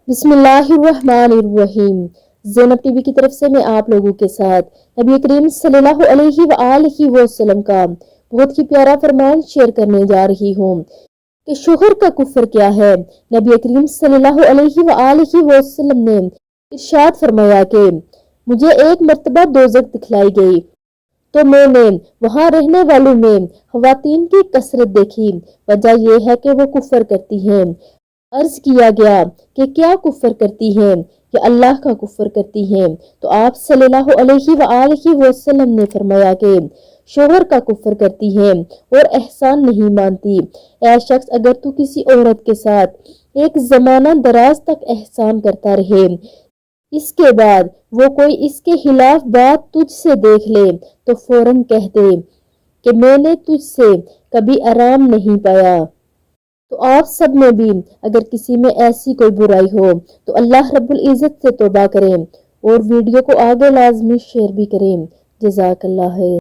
बिस्मिल्लाहिर्रहमानिर्रहीम। ज़ैनब टीवी की तरफ से मैं आप लोगों के साथ नबी करीम सल्लल्लाहु अलैहि वसल्लम का बहुत ही प्यारा फरमान शेयर करने जा रही हूँ कि शोहर का कुफ्र क्या है। नबी करीम सल्लल्लाहु अलैहि वसल्लम ने इरशाद फरमाया कि मुझे एक मर्तबा दोज़ख दिखलाई गई तो मैंने वहां रहने वालों में खवातीन की कसरत देखी। वजह यह है कि वो कुफ्र करती हैं। अर्ज किया गया कि क्या कुफ्र करती हैं, कि अल्लाह का कुफ्र करती हैं। तो आप सल्लल्लाहु अलैहि वसल्लम ने फरमाया कि शोहर का कुफ्र करती हैं और एहसान नहीं मानती। ऐ शख्स, अगर तू किसी औरत के साथ एक जमाना दराज तक एहसान करता रहे, इसके बाद वो कोई इसके खिलाफ बात तुझसे देख ले तो फौरन कह दे कि मैंने तुझसे कभी आराम नहीं पाया। तो आप सब में भी अगर किसी में ऐसी कोई बुराई हो तो अल्लाह रब्बुल इज़्ज़त से तौबा करें और वीडियो को आगे लाजमी शेयर भी करें। जज़ाकल्लाह है।